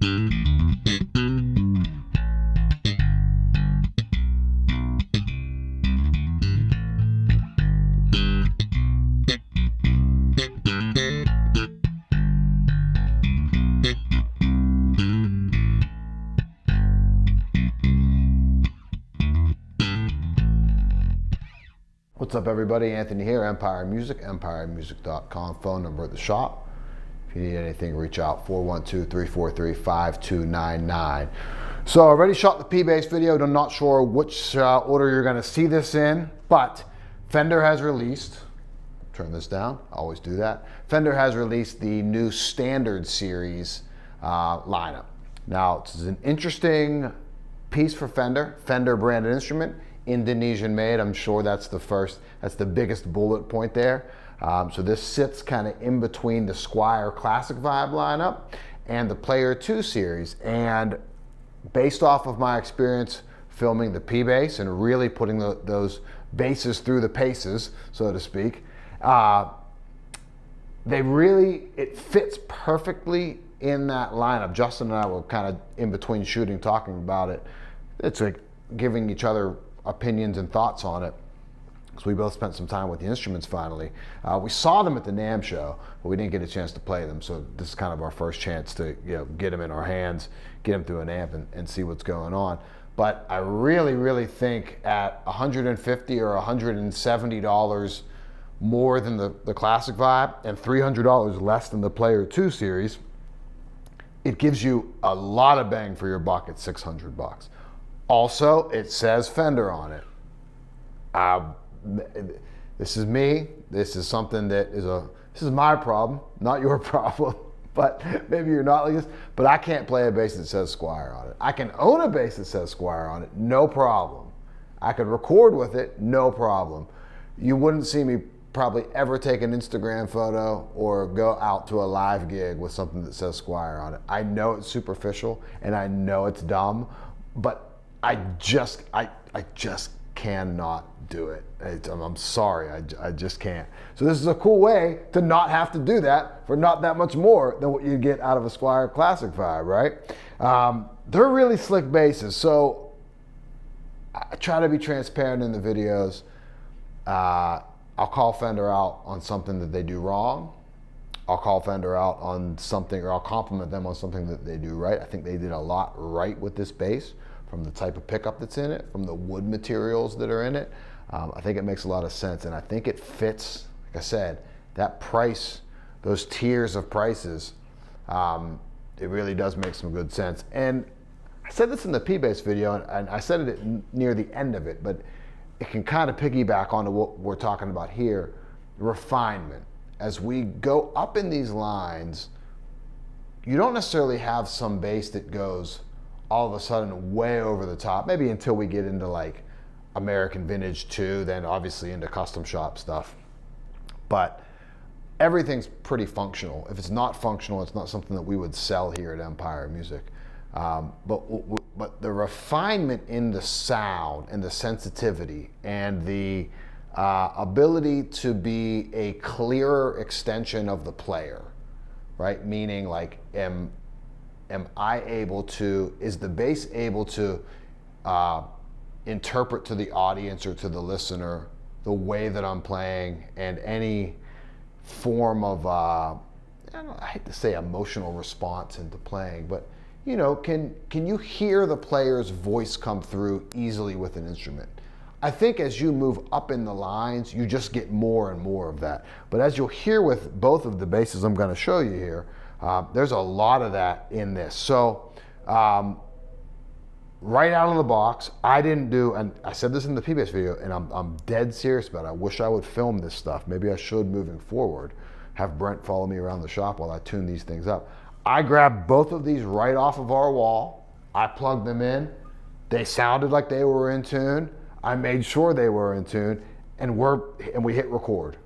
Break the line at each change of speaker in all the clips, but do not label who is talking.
What's up, everybody? Anthony here, Empire Music, empiremusic.com. Phone number at the shop. If you need anything, reach out, 412-343-5299. So I already shot the P-Bass video. I'm not sure which order you're going to see this in, but Fender has released, turn this down, I always do that. Fender has released the new Standard Series lineup. Now, it's an interesting piece for Fender, Fender branded instrument. Indonesian made, I'm sure that's the biggest bullet point there. So this sits kind of in between the Squier Classic Vibe lineup and the Player II series. And based off of my experience filming the P-Bass and really putting those basses through the paces, so to speak, it fits perfectly in that lineup. Justin and I were kind of in between shooting, talking about it. It's like giving each other opinions and thoughts on it, because we both spent some time with the instruments finally. We saw them at the NAMM show, but we didn't get a chance to play them, so this is kind of our first chance to get them in our hands, get them through an amp and see what's going on. But I really think at $150 or $170 more than the Classic Vibe and $300 less than the Player II series, it gives you a lot of bang for your buck at $600. Also, it says Fender on it. This is me. This is something that this is my problem, not your problem. But maybe you're not like this. But I can't play a bass that says Squier on it. I can own a bass that says Squier on it, no problem. I could record with it, no problem. You wouldn't see me probably ever take an Instagram photo or go out to a live gig with something that says Squier on it. I know it's superficial and I know it's dumb, but I just cannot do it. I'm sorry, I just can't. So this is a cool way to not have to do that for not that much more than what you get out of a Squier Classic Vibe, right? They're really slick basses, so I try to be transparent in the videos. I'll call Fender out on something that they do wrong. I'll call Fender out on something, or I'll compliment them on something that they do right. I think they did a lot right with this bass, from the type of pickup that's in it, from the wood materials that are in it. I think it makes a lot of sense, and I think it fits, like I said, that price, those tiers of prices, it really does make some good sense. And I said this in the P-Bass video, and I said it near the end of it, but it can kind of piggyback onto what we're talking about here, refinement. As we go up in these lines, you don't necessarily have some bass that goes all of a sudden way over the top, maybe until we get into like American Vintage 2, then obviously into custom shop stuff. But everything's pretty functional. If it's not functional, it's not something that we would sell here at Empire Music. But the refinement in the sound and the sensitivity and the ability to be a clearer extension of the player, right? Meaning, like, am I able to, is the bass able to interpret to the audience or to the listener the way that I'm playing, and any form of, I hate to say emotional response into playing, but can you hear the player's voice come through easily with an instrument? I think as you move up in the lines, you just get more and more of that. But as you'll hear with both of the basses I'm going to show you here, there's a lot of that in this. So right out of the box, I didn't do, and I said this in the P-Bass video, and I'm dead serious about it. I wish I would film this stuff. Maybe I should moving forward. Have Brent follow me around the shop while I tune these things up. I grabbed both of these right off of our wall. I plugged them in. They sounded like they were in tune. I made sure they were in tune, and we hit record.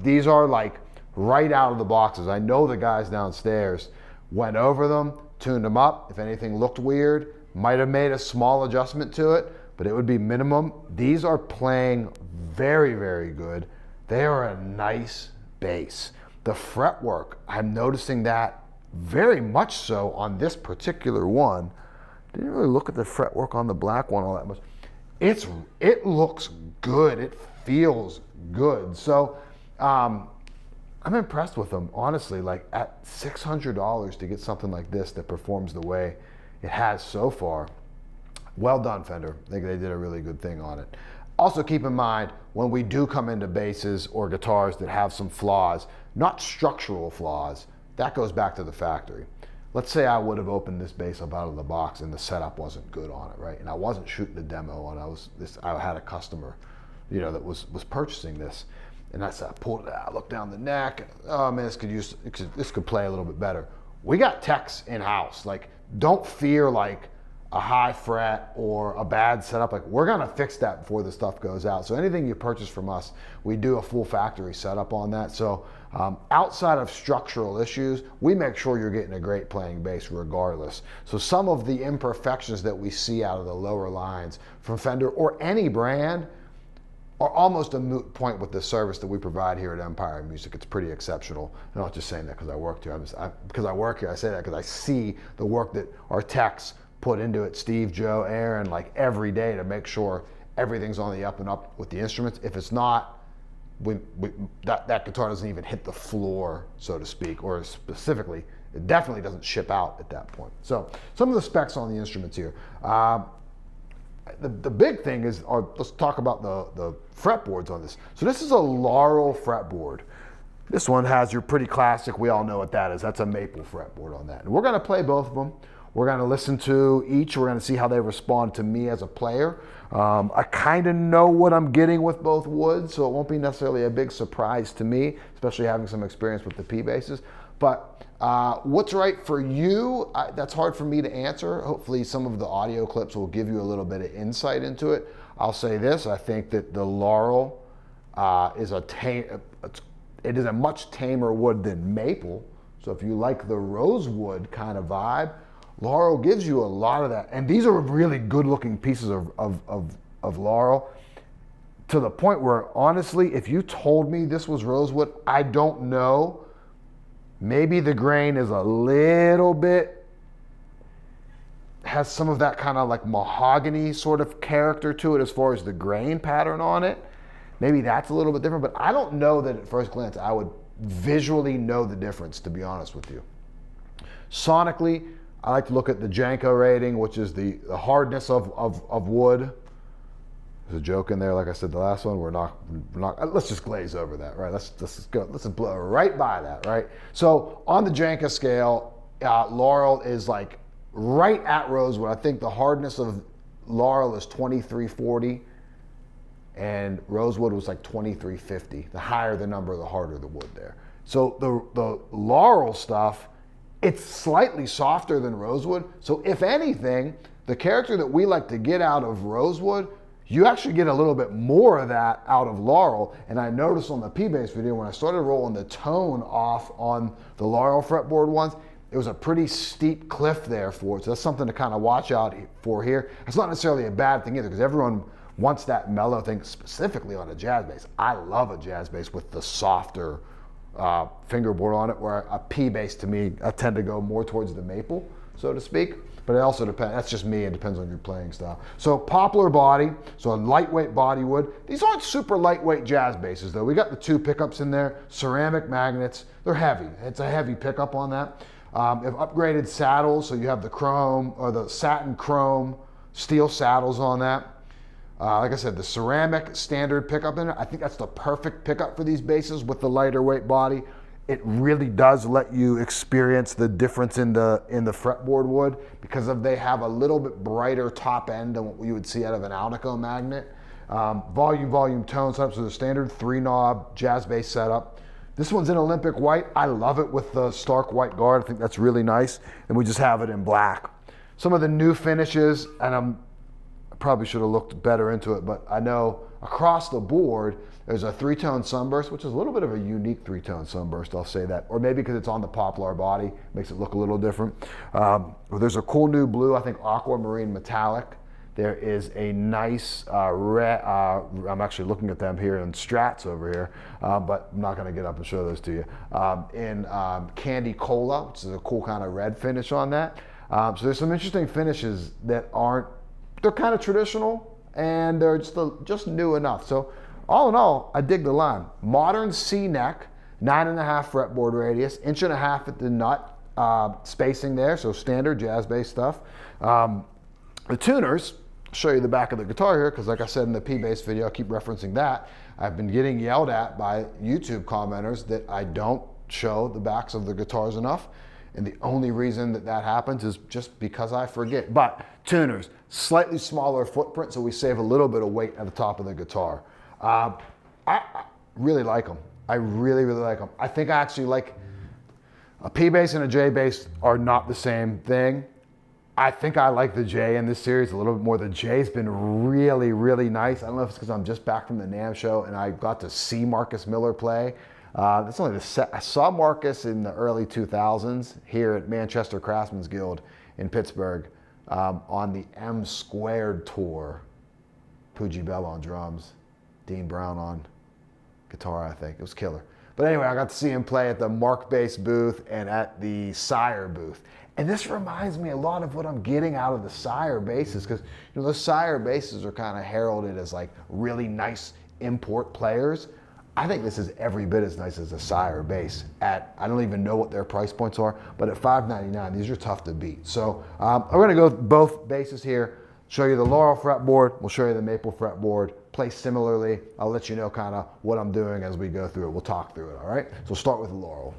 These are like right out of the boxes. I know the guys downstairs went over them, tuned them up. If anything looked weird, might have made a small adjustment to it, but it would be minimum. These are playing very, very good. They are a nice bass. The fretwork, I'm noticing that very much so on this particular one. Didn't really look at the fretwork on the black one all that much. It looks good. It feels good. So I'm impressed with them, honestly. Like at $600 to get something like this that performs the way it has so far. Well done, Fender. I think they did a really good thing on it. Also keep in mind, when we do come into basses or guitars that have some flaws, not structural flaws, that goes back to the factory. Let's say I would have opened this bass up out of the box and the setup wasn't good on it, right? And I wasn't shooting a demo, and I had a customer, that was purchasing this, and I pulled it out, looked down the neck, and, oh man, this could play a little bit better. We got techs in house. Like, don't fear like a high fret or a bad setup. Like, we're gonna fix that before the stuff goes out. So anything you purchase from us, we do a full factory setup on that. So outside of structural issues, we make sure you're getting a great playing bass regardless. So some of the imperfections that we see out of the lower lines from Fender or any brand are almost a moot point with the service that we provide here at Empire Music. It's pretty exceptional. I'm not just saying that because I work here. Because I work here, I say that because I see the work that our techs put into it, Steve, Joe, Aaron, like every day to make sure everything's on the up and up with the instruments. If it's not, that guitar doesn't even hit the floor, so to speak, or specifically, it definitely doesn't ship out at that point. So some of the specs on the instruments here. The big thing is, let's talk about the fretboards on this. So this is a Laurel fretboard. This one has your pretty classic, we all know what that is. That's a Maple fretboard on that. And we're gonna play both of them. We're gonna listen to each. We're gonna see how they respond to me as a player. I kind of know what I'm getting with both woods, so it won't be necessarily a big surprise to me, especially having some experience with the P basses. But what's right for you, that's hard for me to answer. Hopefully some of the audio clips will give you a little bit of insight into it. I'll say this, I think that the Laurel is a much tamer wood than Maple. So if you like the rosewood kind of vibe, Laurel gives you a lot of that. And these are really good looking pieces of Laurel, to the point where honestly, if you told me this was rosewood, I don't know. Maybe the grain is a little bit, has some of that kind of like mahogany sort of character to it as far as the grain pattern on it. Maybe that's a little bit different, but I don't know that at first glance I would visually know the difference, to be honest with you. Sonically, I like to look at the Janko rating, which is the hardness of wood. There's a joke in there, like I said, the last one, we're not, let's just glaze over that, right? Let's just blow right by that, right? So on the Janko scale, Laurel is like right at rosewood. I think the hardness of Laurel is 2340, and rosewood was like 2350. The higher the number, the harder the wood there. So the Laurel stuff, it's slightly softer than rosewood. So if anything, the character that we like to get out of rosewood, you actually get a little bit more of that out of Laurel. And I noticed on the P-Bass video, when I started rolling the tone off on the Laurel fretboard ones, it was a pretty steep cliff there for it. So that's something to kind of watch out for here. It's not necessarily a bad thing either, because everyone wants that mellow thing, specifically on a jazz bass. I love a jazz bass with the softer fingerboard on it, where a P bass, to me, I tend to go more towards the Maple, so to speak. But it also depends, that's just me, it depends on your playing style. So poplar body, so a lightweight body wood. These aren't super lightweight jazz basses though. We got the 2 pickups in there, ceramic magnets, they're heavy. It's a heavy pickup on that. If upgraded saddles, so you have the chrome, or the satin chrome steel saddles on that. Like I said, the ceramic standard pickup in it, I think that's the perfect pickup for these basses with the lighter weight body. It really does let you experience the difference in the fretboard wood, because they have a little bit brighter top end than what you would see out of an Alnico magnet. Volume, tone setup, so the standard 3-knob jazz bass setup. This one's in Olympic white. I love it with the stark white guard. I think that's really nice. And we just have it in black. Some of the new finishes, and I probably should have looked better into it, but I know across the board, there's a 3-tone sunburst, which is a little bit of a unique 3-tone sunburst, I'll say that. Or maybe because it's on the poplar body, makes it look a little different. There's a cool new blue, I think aquamarine metallic, There is a nice red, I'm actually looking at them here in Strats over here, but I'm not gonna get up and show those to you. In Candy Cola, which is a cool kind of red finish on that. So there's some interesting finishes that they're kind of traditional and they're just new enough. So all in all, I dig the line. Modern C-neck, 9.5 fretboard radius, 1.5 inch at the nut spacing there, so standard jazz bass stuff. The tuners, I'll show you the back of the guitar here, because like I said in the P-Bass video, I keep referencing that. I've been getting yelled at by YouTube commenters that I don't show the backs of the guitars enough. And the only reason that happens is just because I forget. But tuners, slightly smaller footprint, so we save a little bit of weight at the top of the guitar. I really like them. I really, really like them. I think I actually like a P-Bass and a J-Bass are not the same thing. I think I like the J in this series a little bit more. The J's been really, really nice. I don't know if it's because I'm just back from the NAMM show and I got to see Marcus Miller play. That's only I saw Marcus in the early 2000s here at Manchester Craftsman's Guild in Pittsburgh on the M² tour. Poogie Bell on drums, Dean Brown on guitar, I think. It was killer. But anyway, I got to see him play at the Mark Bass booth and at the Sire booth. And this reminds me a lot of what I'm getting out of the Sire basses, because those Sire basses are kind of heralded as like really nice import players. I think this is every bit as nice as a Sire bass. I don't even know what their price points are, but at $599, these are tough to beat. So I'm gonna go with both basses here, show you the Laurel fretboard, we'll show you the Maple fretboard, play similarly. I'll let you know kind of what I'm doing as we go through it. We'll talk through it, all right? So start with the Laurel.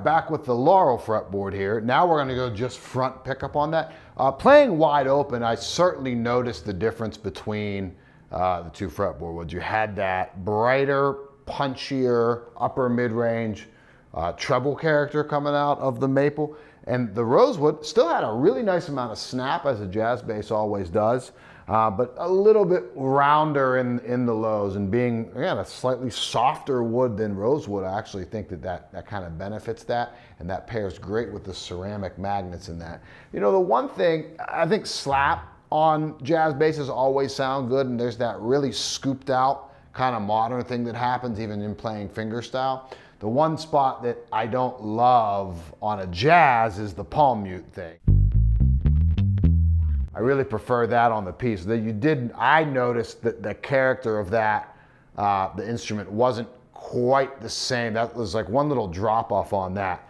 right, back with the Laurel fretboard here. Now we're gonna go just front pickup on that. Playing wide open, I certainly noticed the difference between the two fretboard woods. You had that brighter, punchier, upper mid-range treble character coming out of the maple. And the rosewood still had a really nice amount of snap, as a jazz bass always does, but a little bit rounder in the lows, and being, again, a slightly softer wood than rosewood, I actually think that kind of benefits that, and that pairs great with the ceramic magnets in that. You know, the one thing, I think slap on jazz basses always sound good, and there's that really scooped out kind of modern thing that happens even in playing fingerstyle. The one spot that I don't love on a jazz is the palm mute thing. I really prefer that on the piece. I noticed that the character of that, the instrument wasn't quite the same. That was like one little drop off on that.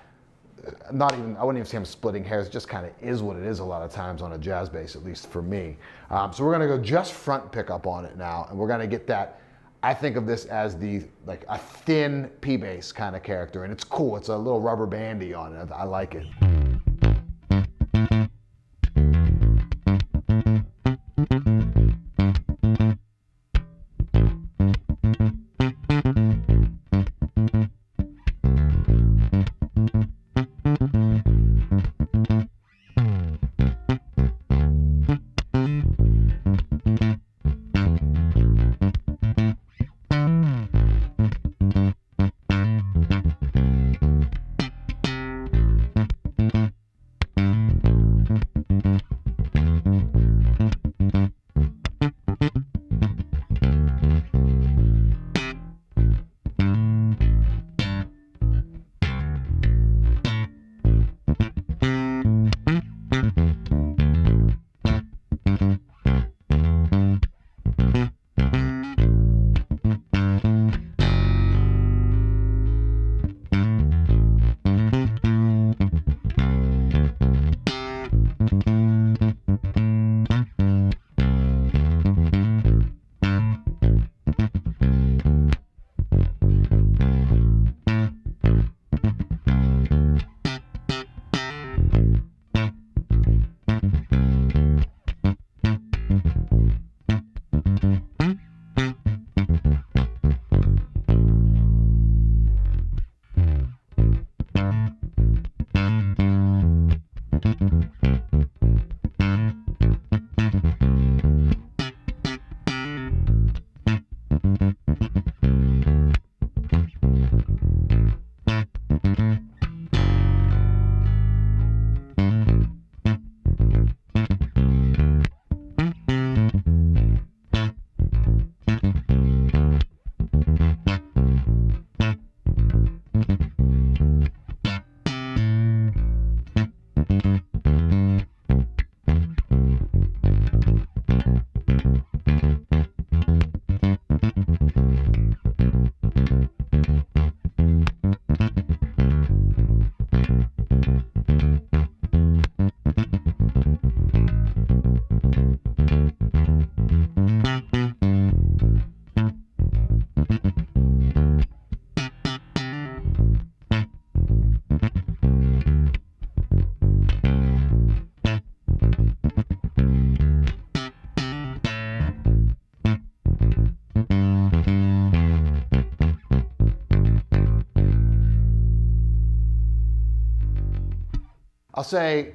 I wouldn't even say I'm splitting hairs, it just kind of is what it is a lot of times on a jazz bass, at least for me. So we're gonna go just front pickup on it now, and we're gonna get that. I think of this as like a thin P bass kind of character, and it's cool. It's a little rubber bandy on it. I like it. I'll say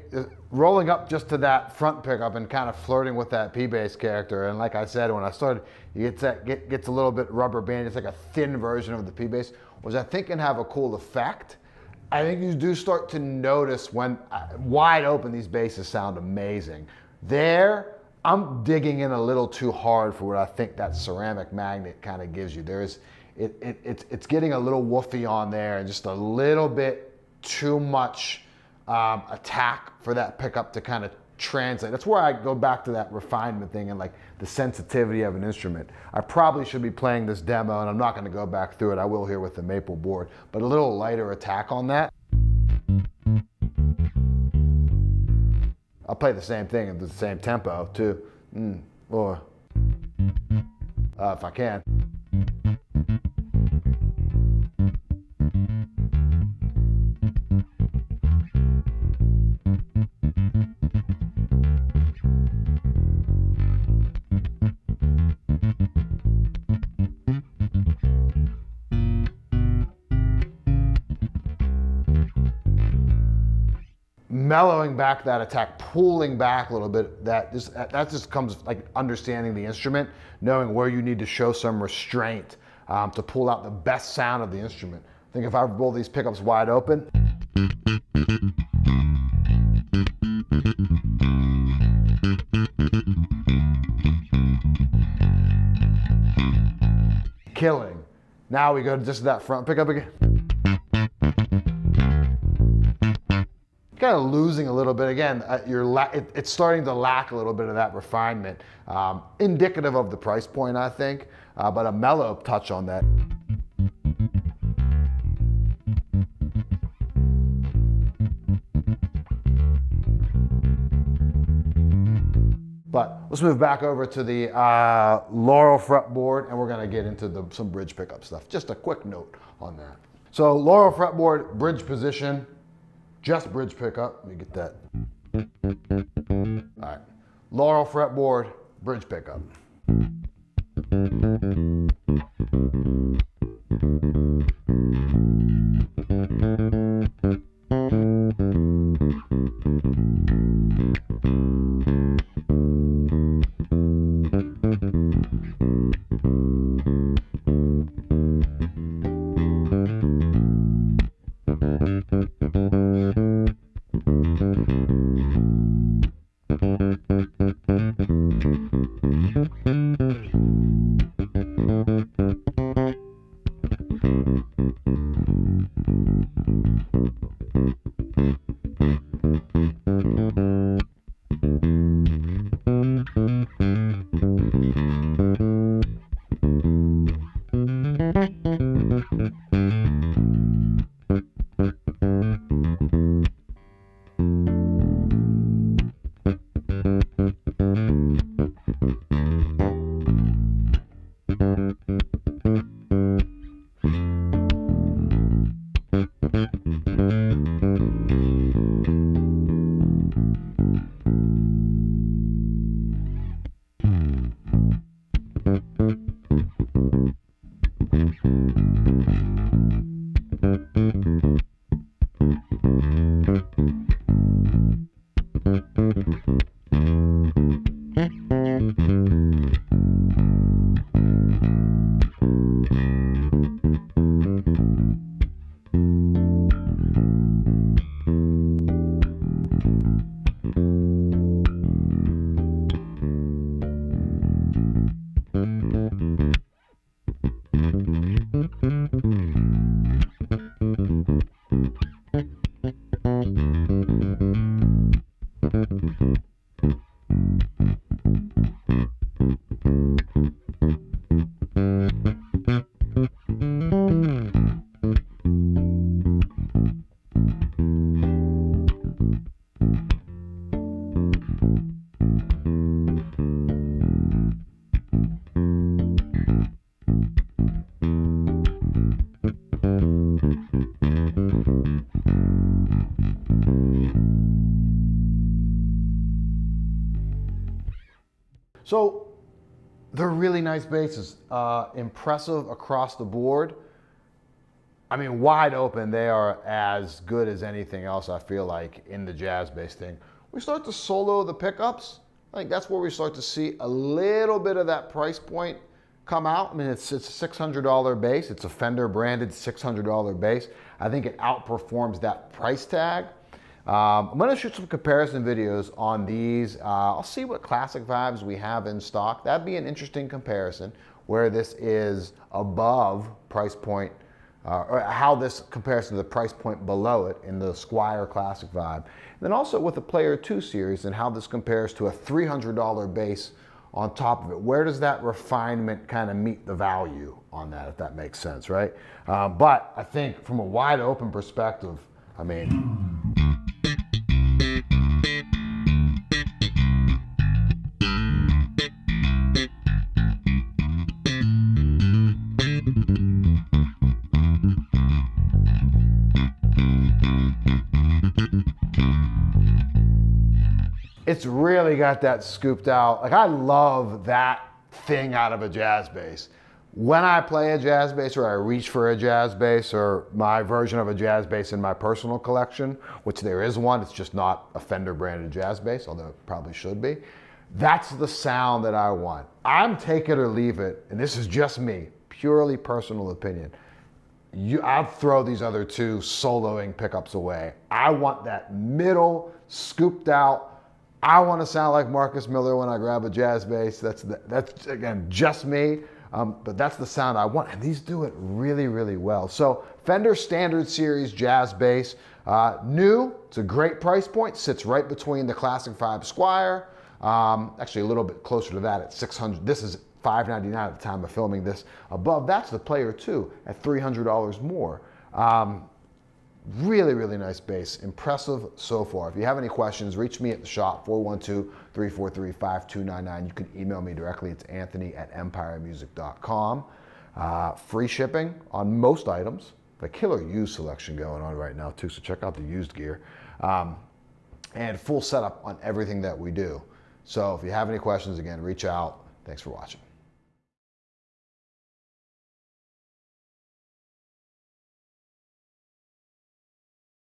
rolling up just to that front pickup and kind of flirting with that P bass character. And like I said, when I started, gets a little bit rubber band. It's like a thin version of the P bass, which I think can have a cool effect. I think you do start to notice when wide open, these basses sound amazing. There, I'm digging in a little too hard for what I think that ceramic magnet kind of gives you. It's getting a little woofy on there, and just a little bit too much attack for that pickup to kind of translate. That's where I go back to that refinement thing and like the sensitivity of an instrument. I probably should be playing this demo, and I'm not going to go back through it. I will here with the maple board, but a little lighter attack on that. I'll play the same thing at the same tempo too, or if I can. mellowing back that attack, pulling back a little bit, that just comes like understanding the instrument, knowing where you need to show some restraint to pull out the best sound of the instrument. I think if I roll these pickups wide open, killing. Now we go to just that front pickup again. Kind of losing a little bit again. It's starting to lack a little bit of that refinement, indicative of the price point, I think, but a mellow touch on that. But let's move back over to the Laurel fretboard, and we're going to get into some bridge pickup stuff. Just a quick note on that. So Laurel fretboard, bridge position. Just bridge pickup. Let me get that. All right. Laurel fretboard, bridge pickup. So they're really nice basses, impressive across the board. I mean, wide open, they are as good as anything else, I feel like, in the jazz bass thing. We start to solo the pickups. I think that's where we start to see a little bit of that price point come out. I mean, it's a $600 bass. It's a Fender branded $600 bass. I think it outperforms that price tag. I'm going to shoot some comparison videos on these. I'll see what classic vibes we have in stock. That'd be an interesting comparison where this is above price point, or how this compares to the price point below it in the Squier classic vibe. And then also with the Player II series and how this compares to a $300 bass on top of it. Where does that refinement kind of meet the value on that, if that makes sense, right? But I think from a wide open perspective, I mean, it's really got that scooped out. Like, I love that thing out of a jazz bass. when I play a jazz bass or I reach for a jazz bass or my version of a jazz bass in my personal collection, which there is one, it's just not a Fender branded jazz bass, although it probably should be. That's the sound that I want. I'm take it or leave it, and this is just me, purely personal opinion. I'd throw these other two soloing pickups away. I want that middle, scooped out. I want to sound like Marcus Miller when I grab a jazz bass. That's again, just me, but that's the sound I want, and these do it really, really well. So Fender Standard Series jazz bass, new, it's a great price point, sits right between the Classic 5 Squier, actually a little bit closer to that at $600. This is $599 at the time of filming this. Above that's the Player II at $300 more. Really, really nice bass. Impressive so far. If you have any questions, reach me at the shop, 412-343-5299. You can email me directly. It's anthony@empiremusic.com. Free shipping on most items. A killer used selection going on right now too, so check out the used gear. And full setup on everything that we do. So if you have any questions, again, reach out. Thanks for watching.